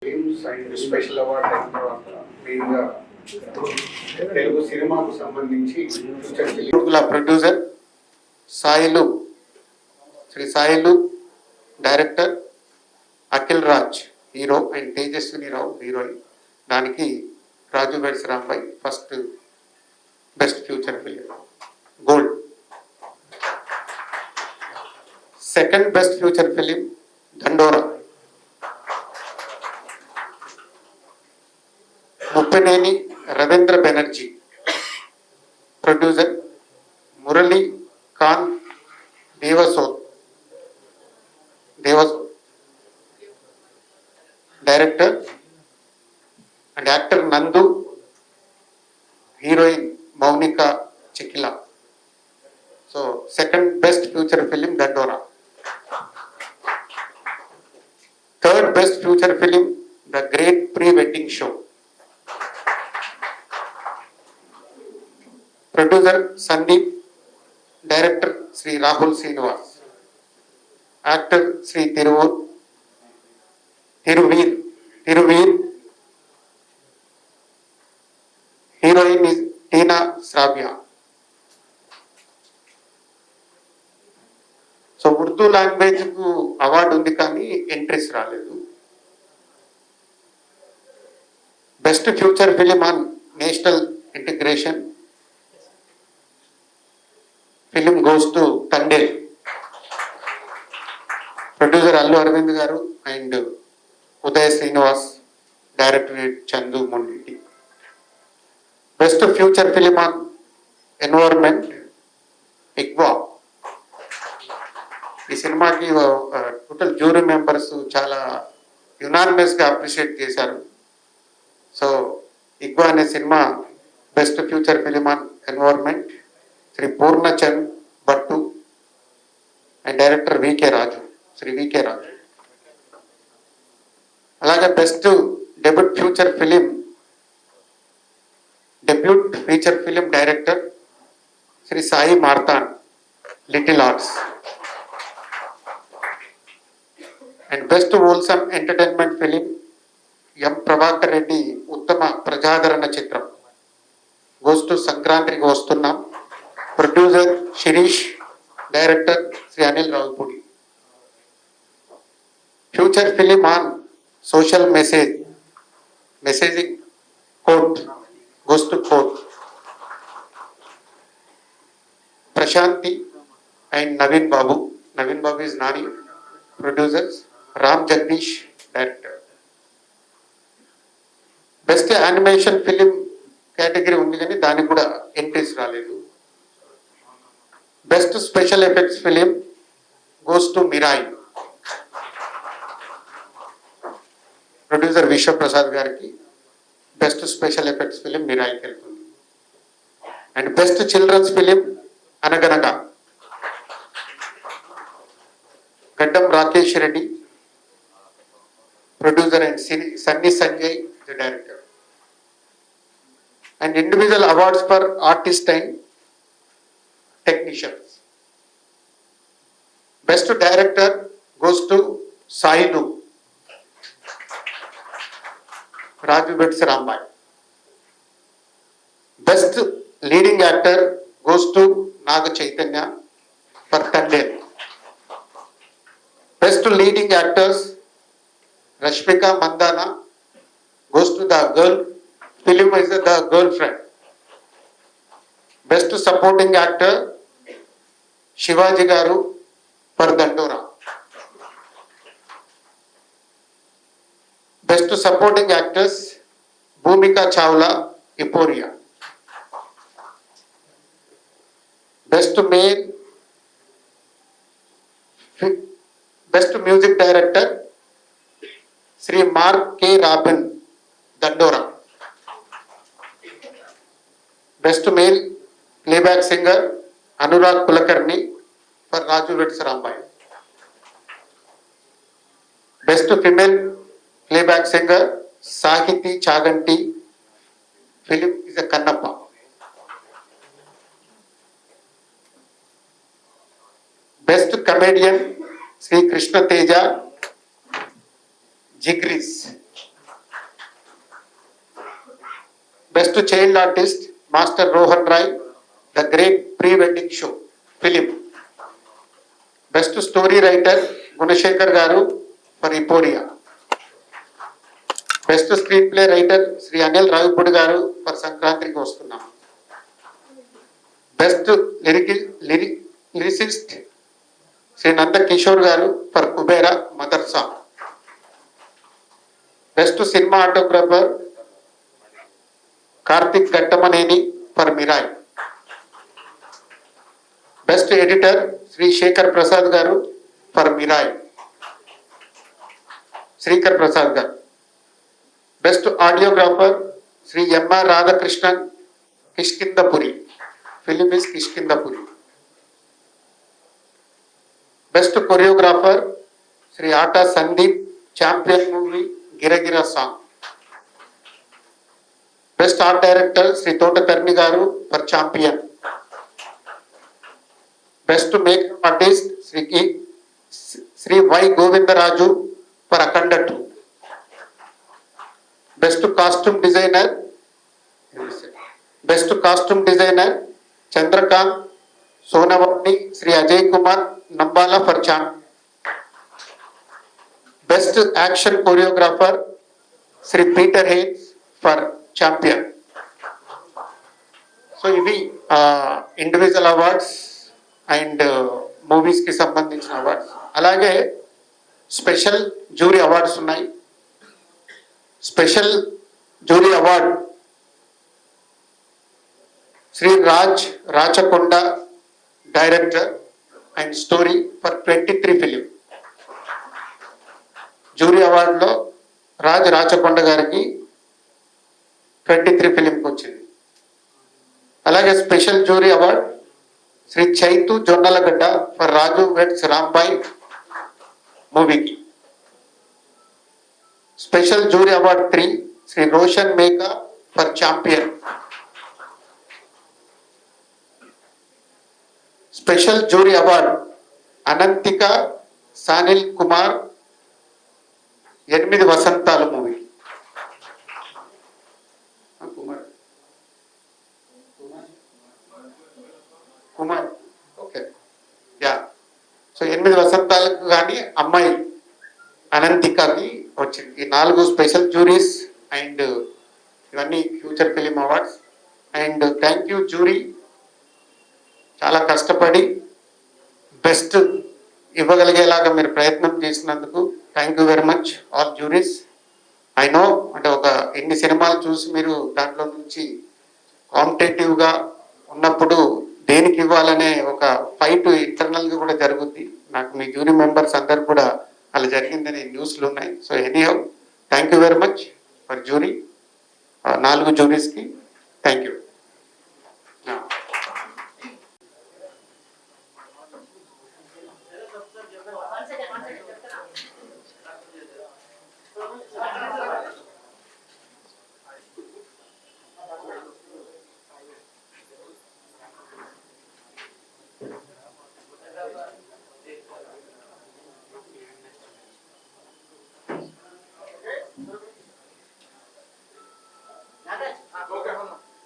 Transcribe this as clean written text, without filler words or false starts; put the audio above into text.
Films and special award అయిన తర్వాత మెయిన్గా తెలుగు సినిమాకు సంబంధించి producer Sailu, Shri Sailu, director Akhil Raj hero and Tejaswini Rao heroine. దానికి Raju weds Rambai first best future film gold. Second best future film Dandora. Muppineni Ravindra Banerjee, producer Murali Khan Devasod, director and actor Nandu, heroine Mounika Chikila. So second best future film Dandora. Third best future film the great pre wedding show. Producer Sandeep, director Shri Rahul Srinivas, actor Shri Thiruveer, heroine Tina Sravya. So Urdu language కు award ఉంది కానీ entries రాలేదు. Best future film on national integration film goes to Thandel. Producer Allu Aravind garu and Uday Srinivas, director Chandu Mondi. Best future film on environment Igwa. ఈ సినిమాకి total jury members చాలా unanimous గా appreciate చేశారు. So Igwa అనే సినిమా best future film on environment Shri Purnachand Bhattu and director Shri VK Raju. అలాగే best debut feature film director Shri Sai Marthan, little arts. And best wholesome entertainment film M Prabhakar Reddy ఉత్తమ ప్రజాదరణ చిత్రం goes to Sankranthiki Vasthunnam. Producer Sirish, director Shri Anil Ravupudi. Future film on social messaging court goes to court. Prashanti and Naveen Babu is Nani. Producers Ram Jagadeesh, director. Best animation film category ఉంది కానీ దానికి కూడా entries రాలేదు. Best special effects film goes to Mirai. Producer Vishwaprasad గారికి best special effects film మిరాయికి వెళ్తుంది. And best children's film Anaganaga Gaddam Rakesh Reddy, producer and Sunny Sanjay, the director. And individual awards for artist and technicians. Best director goes to Sailu, Raju weds Rambai. Best leading actor goes to Naga Chaitanya for Thandel. Best leading actors Rashmika Mandanna goes to the girl film is the girlfriend. Best supporting actor Shivaji Garu for Dandora. Best supporting actress Bhumika Chawla, Euphoria. Best male Best music director Sri Mark K. Rabin, Dandora. Best male playback singer Anurag Kulakarni for Raju Veds Rambai. Best female playback singer Sahiti Chaganti, film is a Kannappa. Best comedian Sri Krishna Teja, Jigris. Best child artist master Rohan Roy, the great pre wedding show film. Best story writer Gunasekhar garu for Euphoria. Best screenplay writer Shri Anil Ravipudi garu for Sankranthiki Vasthunnam. Best lyricist Shri Nanda Kishore garu for Kubera mother song. Best cinematographer Karthik Ghattamaneni for Mirai. Best editor Shri Sekhar Prasad garu for Mirai, Srikar Prasad garu. Best audiographer Shri MR Radhakrishnan, Kishkindhapuri, film is Kishkindhapuri. Best choreographer Shri Ata Sandeep, champion movie Giragira song. Best art director Shri Thotakarni garu for champion. Best makeup artist Shri Y Govindaraju for Akhanda 2. Best costume designer Chandrakant Sonawane, Shri Ajay Kumar Nambala for champion. Best action choreographer Shri Peter Haynes for champion. So ఇవి individual awards and మూవీస్కి సంబంధించిన awards. అలాగే special jury awards ఉన్నాయి. Special jury award Shri Rachakonda, director and story for 23 film. Jury అవార్డులో రాచకొండ గారికి 23 ఫిలింకి వచ్చింది. అలాగే special jury award Shri Chaitu Jonnalagadda for Raju weds Rambai మూవీకి. Special jury award 3 Shri Roshan Meka for champion. Special jury award Ananthika Sanil Kumar 8 Vasanthalu movie. Kumar okay yeah. So 8 వసంతాలకు కానీ అమ్మాయి అనంతికకి వచ్చింది. ఈ 4 స్పెషల్ జ్యూరీస్ అండ్ ఇవన్నీ future film awards. And thank you jury, చాలా కష్టపడి బెస్ట్ ఇవ్వగలిగేలాగా మీరు ప్రయత్నం చేసినందుకు thank you very much all juries. I know అంటే ఒక ఎన్ని సినిమాలు చూసి మీరు దాంట్లో నుంచి కాంపిటేటివ్గా ఉన్నప్పుడు దేనికి ఇవ్వాలనే ఒక ఫైట్ ఇంటర్నల్గా కూడా జరుగుద్ది. నాకు మీ జ్యూరీ మెంబర్స్ అందరు కూడా అలా జరిగిందని న్యూస్లు ఉన్నాయి. So anyhow thank you very much for jury, 4 జ్యూరీస్కి థ్యాంక్ యూ.